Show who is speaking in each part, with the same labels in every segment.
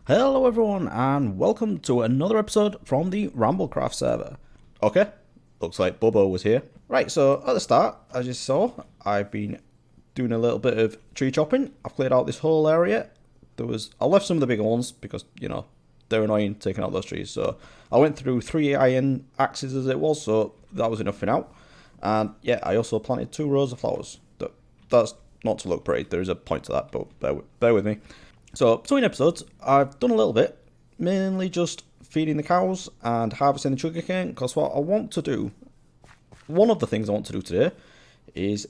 Speaker 1: Hello everyone and welcome to another episode from the RambleCraft server. Okay, looks like Bubbo was here. Right, so at the start, as you saw, I've been doing a little bit of tree chopping. I've cleared out this whole area. I left some of the bigger ones because, you know, they're annoying taking out those trees. So I went through 3 iron axes as it was, so that was enough for now. And yeah, I also planted 2 rows of flowers. That's not to look pretty, there is a point to that, but bear with me. So, between episodes, I've done a little bit, mainly just feeding the cows and harvesting the sugarcane, because what I want to do, one of the things I want to do today, is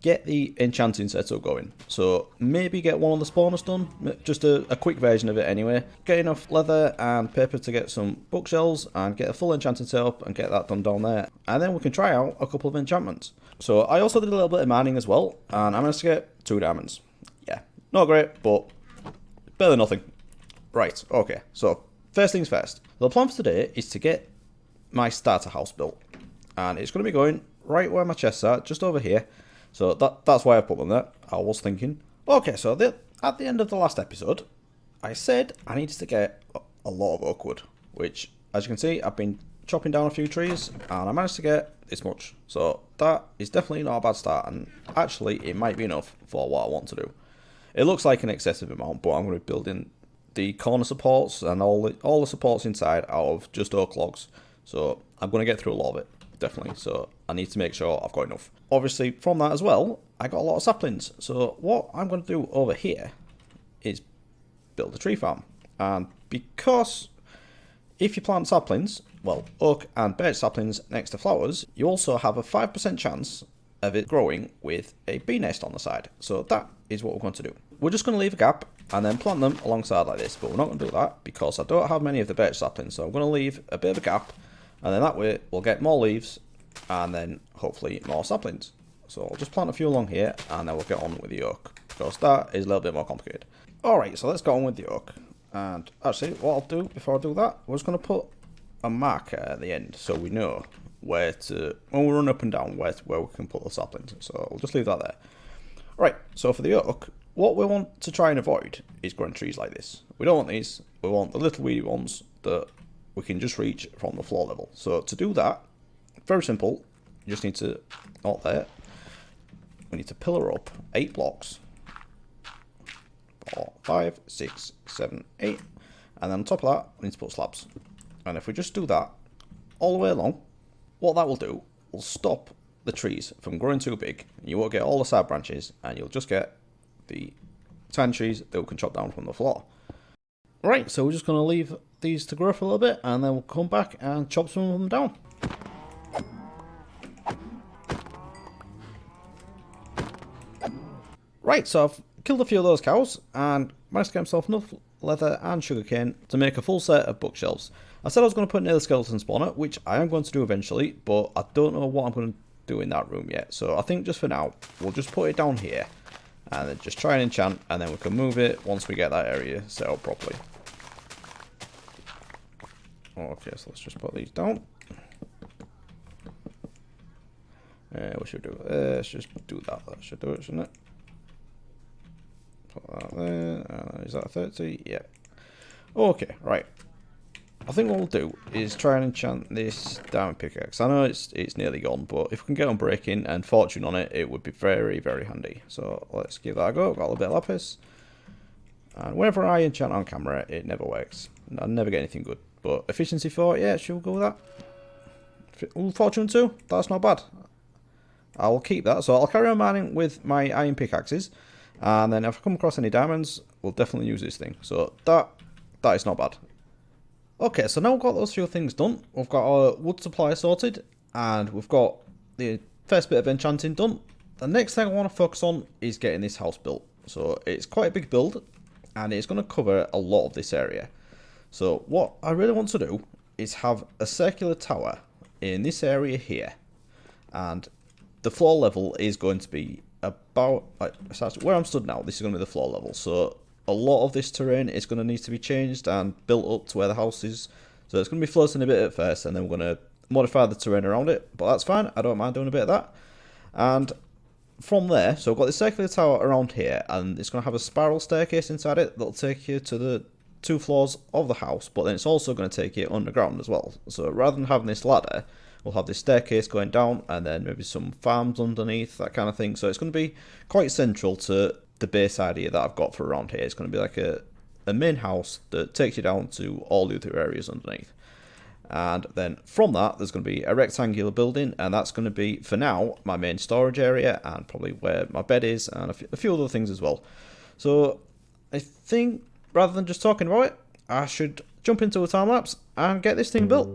Speaker 1: get the enchanting setup going. So, maybe get one of the spawners done, just a quick version of it anyway. Get enough leather and paper to get some bookshelves, and get a full enchanting setup, and get that done down there. And then we can try out a couple of enchantments. So, I also did a little bit of mining as well, and I managed to get 2 diamonds. Yeah, not great, but better than nothing. Right, okay, so first things first. The plan for today is to get my starter house built. And it's going to be going right where my chests are, just over here. So that's why I put them there. I was thinking. Okay, so at the end of the last episode, I said I needed to get a lot of oak wood. Which, as you can see, I've been chopping down a few trees, and I managed to get this much. So that is definitely not a bad start, and actually it might be enough for what I want to do. It looks like an excessive amount, but I'm going to be building the corner supports and all the supports inside out of just oak logs. So I'm going to get through a lot of it, definitely. So I need to make sure I've got enough. Obviously, from that as well, I got a lot of saplings. So what I'm going to do over here is build a tree farm. And because if you plant saplings, well, oak and birch saplings next to flowers, you also have a 5% chance of it growing with a bee nest on the side. So that is what we're going to do. We're just going to leave a gap and then plant them alongside like this, but we're not going to do that because I don't have many of the birch saplings, so I'm going to leave a bit of a gap, and then that way we'll get more leaves and then hopefully more saplings. So I'll just plant a few along here and then we'll get on with the oak because that is a little bit more complicated. Alright, so let's go on with the oak. And actually what I'll do before I do that, we're just going to put a marker at the end so we know where to, when we run up and down, where we can put the saplings. So I'll just leave that there. Right, so for the oak, what we want to try and avoid is growing trees like this. We don't want these, we want the little weedy ones that we can just reach from the floor level. So to do that, very simple, you just need to, not there, we need to pillar up 8 blocks. 4, 5, 6, 7, 8, and then on top of that, we need to put slabs. And if we just do that all the way along, what that will do will stop the trees from growing too big. You won't get all the side branches, and you'll just get the tiny trees that we can chop down from the floor. Right, so we're just going to leave these to grow for a little bit, and then we'll come back and chop some of them down. Right, so I've killed a few of those cows, and managed to get myself enough leather and sugarcane to make a full set of bookshelves. I said I was going to put near the skeleton spawner, which I am going to do eventually, but I don't know what I'm going to do in that room yet. So I think just for now, we'll just put it down here, and then just try and enchant, and then we can move it once we get that area set up properly. Okay, so let's just put these down. What should we do? Let's just do that. That should do it, shouldn't it? Put that there. Is that 30? Yeah. Okay, right. I think what we'll do is try and enchant this diamond pickaxe. I know it's nearly gone, but if we can get on breaking and fortune on it, it would be very, very handy. So let's give that a go. Got a little bit of lapis. And whenever I enchant on camera, it never works. I never get anything good. But efficiency 4, yeah, should we go with that? Ooh, fortune 2, that's not bad. I'll keep that. So I'll carry on mining with my iron pickaxes. And then if I come across any diamonds, we'll definitely use this thing. So that is not bad. Okay, so now we've got those few things done. We've got our wood supply sorted, and we've got the first bit of enchanting done. The next thing I want to focus on is getting this house built. So it's quite a big build, and it's going to cover a lot of this area. So what I really want to do is have a circular tower in this area here, and the floor level is going to be about, where I'm stood now, this is going to be the floor level. So a lot of this terrain is going to need to be changed and built up to where the house is. So it's going to be floating a bit at first, and then we're going to modify the terrain around it. But that's fine, I don't mind doing a bit of that. And from there, so I've got this circular tower around here, and it's going to have a spiral staircase inside it that'll take you to 2 floors of the house, but then it's also going to take it underground as well. So rather than having this ladder, we'll have this staircase going down, and then maybe some farms underneath, that kind of thing. So it's going to be quite central to the base idea that I've got for around here. It's going to be like a main house that takes you down to all the other areas underneath. And then from that, there's going to be a rectangular building, and that's going to be, for now, my main storage area, and probably where my bed is, and a few other things as well. So I think, rather than just talking about it, I should jump into a time lapse and get this thing built.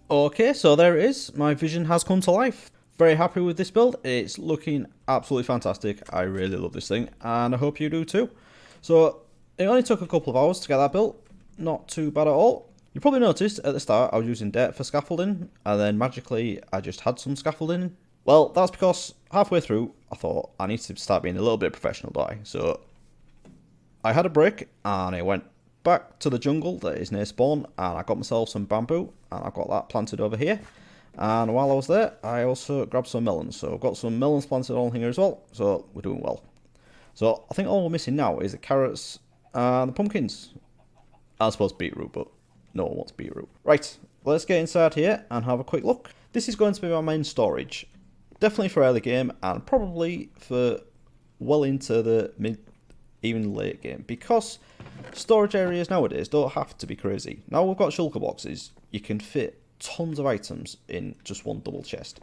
Speaker 1: Okay, so there it is. My vision has come to life. Very happy with this build. It's looking absolutely fantastic. I really love this thing, and I hope you do too. So it only took a couple of hours to get that built. Not too bad at all. You probably noticed at the start I was using dirt for scaffolding, and then magically I just had some scaffolding. Well, that's because halfway through I thought I need to start being a little bit professional, don't I? So I had a brick and I went back to the jungle that is near spawn, and I got myself some bamboo, and I got that planted over here. And while I was there, I also grabbed some melons. So I've got some melons planted on here as well, so we're doing well. So I think all we're missing now is the carrots and the pumpkins. I suppose beetroot, but no one wants beetroot. Right, let's get inside here and have a quick look. This is going to be my main storage. Definitely for early game, and probably for well into the mid, even late game, because storage areas nowadays don't have to be crazy. Now we've got shulker boxes, you can fit tons of items in just one double chest.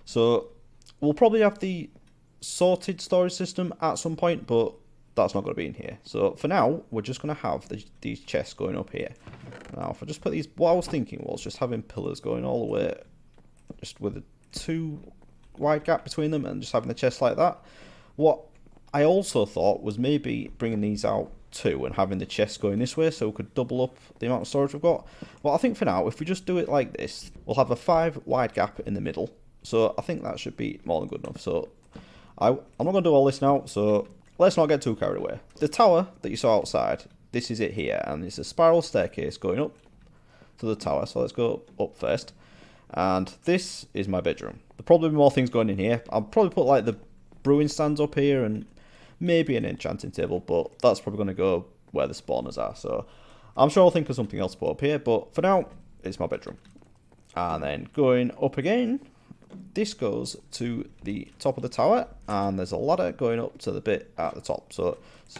Speaker 1: So we'll probably have the sorted storage system at some point, but that's not going to be in here. So for now, we're just going to have these chests going up here. Now, if I just put these, what I was thinking was just having pillars going all the way, just with a 2 wide gap between them, and just having the chest like that. What I also thought was maybe bringing these out too and having the chest going this way so we could double up the amount of storage we've got. Well, I think for now, if we just do it like this, we'll have a 5 wide gap in the middle. So I think that should be more than good enough. So I'm not going to do all this now, so let's not get too carried away. The tower that you saw outside, this is it here, and it's a spiral staircase going up to the tower. So let's go up first. And this is my bedroom. There'll probably be more things going in here. I'll probably put like the brewing stands up here and maybe an enchanting table, but that's probably going to go where the spawners are. So I'm sure I'll think of something else to put up here, but for now, it's my bedroom. And then going up again, this goes to the top of the tower, and there's a ladder going up to the bit at the top. So a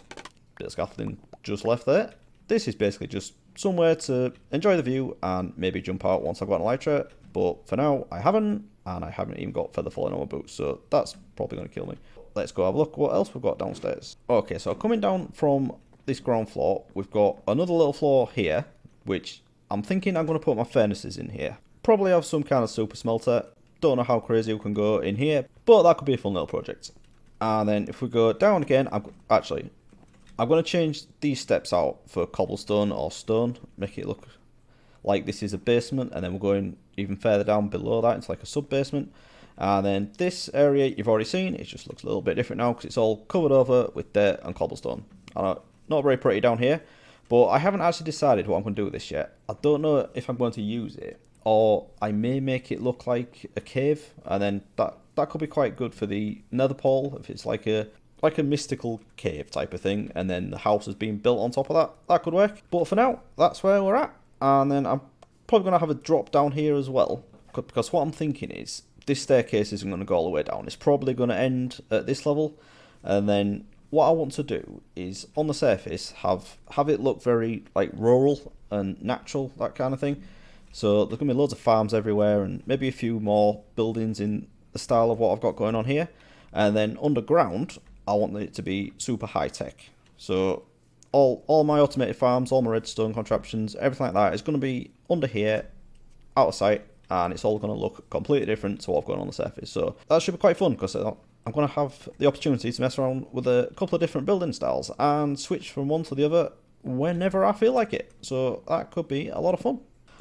Speaker 1: bit of scaffolding just left there. This is basically just somewhere to enjoy the view and maybe jump out once I've got an elytra, but for now I haven't, and I haven't even got feather falling on my boots, so that's probably going to kill me. Let's go have a look what else we've got downstairs. Okay, so coming down from this ground floor, we've got another little floor here, which I'm thinking I'm going to put my furnaces in here. Probably have some kind of super smelter. Don't know how crazy we can go in here, but that could be a fun little project. And then if we go down again, I'm going to change these steps out for cobblestone or stone, make it look like this is a basement, and then we're going even further down below that into like a sub basement. And then this area you've already seen, it just looks a little bit different now because it's all covered over with dirt and cobblestone. Not very pretty down here, but I haven't actually decided what I'm going to do with this yet. I don't know if I'm going to use it, or I may make it look like a cave, and then that could be quite good for the nether pole if it's like a mystical cave type of thing, and then the house is being built on top of that. That could work. But for now, that's where we're at. And then I'm probably going to have a drop down here as well, because what I'm thinking is this staircase isn't going to go all the way down. It's probably going to end at this level, and then what I want to do is on the surface have it look very like rural and natural, that kind of thing. So there's going to be loads of farms everywhere, and maybe a few more buildings in the style of what I've got going on here. And then underground, I want it to be super high tech. So all my automated farms, all my redstone contraptions, everything like that is going to be under here, out of sight, and it's all going to look completely different to what I've got on the surface. So that should be quite fun, because I'm going to have the opportunity to mess around with a couple of different building styles and switch from one to the other whenever I feel like it. So that could be a lot of fun.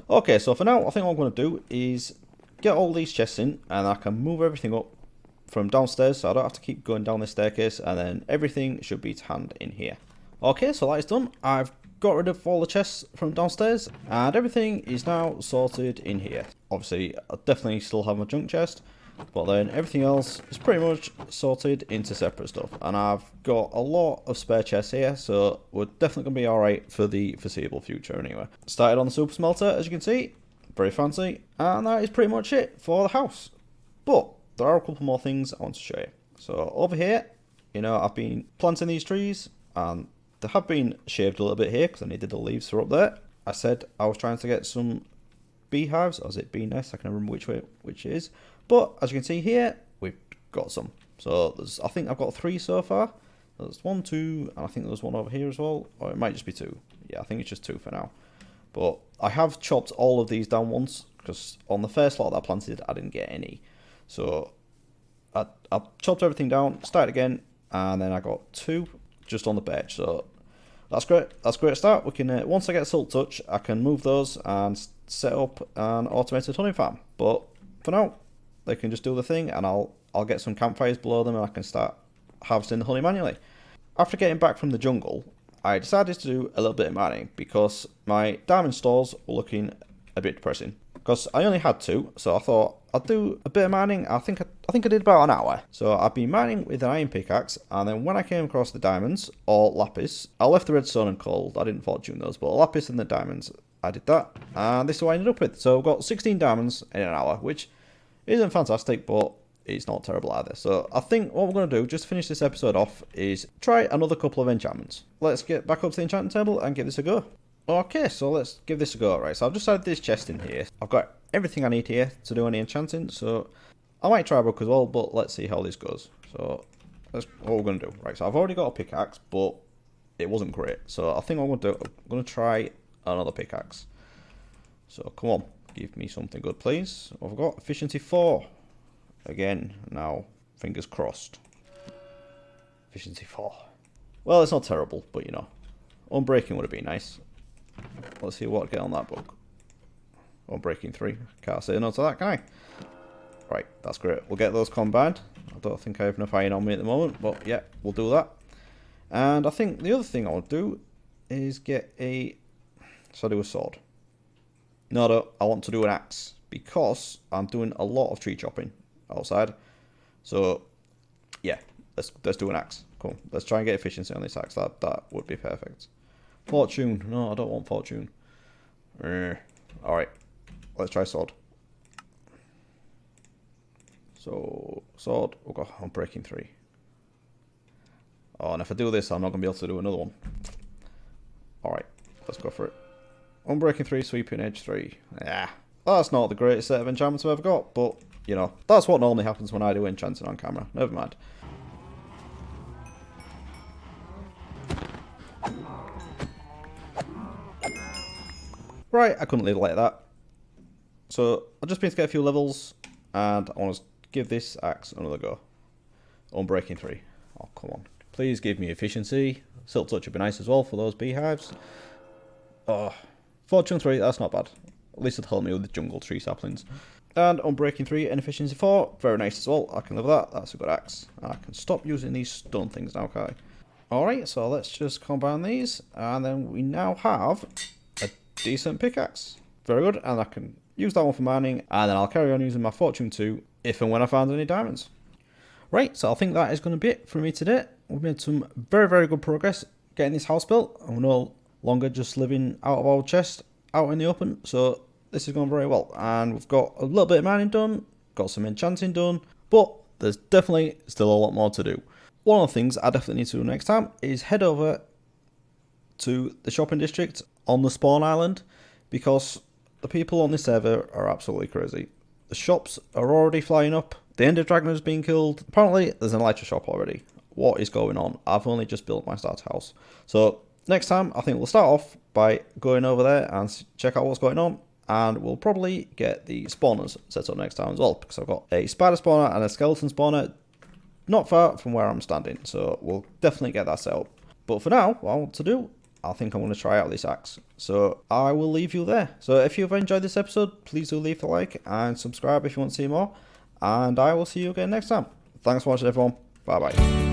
Speaker 1: Okay, so for now, I think what I'm going to do is get all these chests in, and I can move everything up from downstairs, so I don't have to keep going down this staircase, and then everything should be to hand in here. Okay, so that is done. I've got rid of all the chests from downstairs, and everything is now sorted in here. Obviously, I definitely still have my junk chest, but then everything else is pretty much sorted into separate stuff. And I've got a lot of spare chests here, so we're definitely going to be alright for the foreseeable future anyway. Started on the super smelter, as you can see. Very fancy. And that is pretty much it for the house. But there are a couple more things I want to show you. So over here, I've been planting these trees, and they have been shaved a little bit here because I needed the leaves for up there. I said I was trying to get some beehives, or is it bee nests? I can't remember which it is. But as you can see here, we've got some. So I think I've got 3 so far. There's 1, 2, and I think there's one over here as well. Or it might just be 2. Yeah, I think it's just 2 for now. But I have chopped all of these down once, because on the first lot that I planted, I didn't get any. So I chopped everything down, started again, and then I got 2 just on the bench. So that's great. That's a great start. We can once I get Silk Touch, I can move those and set up an automated honey farm. But for now, they can just do the thing, and I'll get some campfires below them, and I can start harvesting the honey manually. After getting back from the jungle, I decided to do a little bit of mining because my diamond stores were looking a bit depressing. Because I only had 2, so I thought I'd do a bit of mining. I think I did about an hour. So I've been mining with an iron pickaxe, and then when I came across the diamonds, or lapis, I left the redstone and coal. I didn't fortune those, but lapis and the diamonds, I did that. And this is what I ended up with. So I've got 16 diamonds in an hour, which isn't fantastic, but it's not terrible either. So I think what we're going to do, just to finish this episode off, is try another couple of enchantments. Let's get back up to the enchanting table and give this a go. Okay, so let's give this a go. Right, so I've just added this chest in here. I've got everything I need here to do any enchanting, so I might try a book as well, but let's see how this goes. So that's what we're going to do. Right, so I've already got a pickaxe, but it wasn't great. So I think what I'm going to do, I'm going to try another pickaxe. So come on, give me something good, please. I've got efficiency 4. Again, now, fingers crossed. Efficiency 4. Well, it's not terrible, but you know, unbreaking would have been nice. Let's see what I get on that book. Unbreaking 3. Can't say no to that, can I? Right, that's great. We'll get those combined. I don't think I have enough iron on me at the moment, but yeah, we'll do that. And I think the other thing I'll do is get a... So I do a sword. No, I want to do an axe, because I'm doing a lot of tree chopping outside. So, yeah, let's do an axe. Cool. Let's try and get efficiency on this axe. That would be perfect. Fortune. No, I don't want fortune. Alright. Let's try sword. So, sword. Oh god, I'm breaking 3. Oh, and if I do this, I'm not going to be able to do another one. Alright, let's go for it. Unbreaking 3, sweeping edge 3. Yeah, that's not the greatest set of enchantments I've ever got, but, you know, that's what normally happens when I do enchanting on camera. Never mind. Right, I couldn't leave it like that. So, I've just been to get a few levels, and I want to give this axe another go. Unbreaking 3. Oh, come on. Please give me efficiency. Silk touch would be nice as well for those beehives. Oh, fortune 3, that's not bad. At least it'll help me with the jungle tree saplings. And unbreaking 3 and efficiency 4, very nice as well. I can live with that. That's a good axe. I can stop using these stone things now, can't I? Alright, so let's just combine these, and then we now have a decent pickaxe. Very good, and I can use that one for mining, and then I'll carry on using my fortune 2 if and when I find any diamonds. Right, so I think that is going to be it for me today. We've made some very, very good progress getting this house built, and we're no longer just living out of our chest, out in the open, so this is going very well. And we've got a little bit of mining done, got some enchanting done, but there's definitely still a lot more to do. One of the things I definitely need to do next time is head over to the shopping district on the spawn island, because the people on this server are absolutely crazy. The shops are already flying up. The Ender Dragon has been killed. Apparently, there's an elytra shop already. What is going on? I've only just built my starter house. So, next time, I think we'll start off by going over there and check out what's going on. And we'll probably get the spawners set up next time as well, because I've got a spider spawner and a skeleton spawner not far from where I'm standing. So, we'll definitely get that set up. But for now, what I want to do, I think I'm going to try out this axe. So I will leave you there. So if you've enjoyed this episode, please do leave a like and subscribe if you want to see more. And I will see you again next time. Thanks for watching, everyone. Bye bye.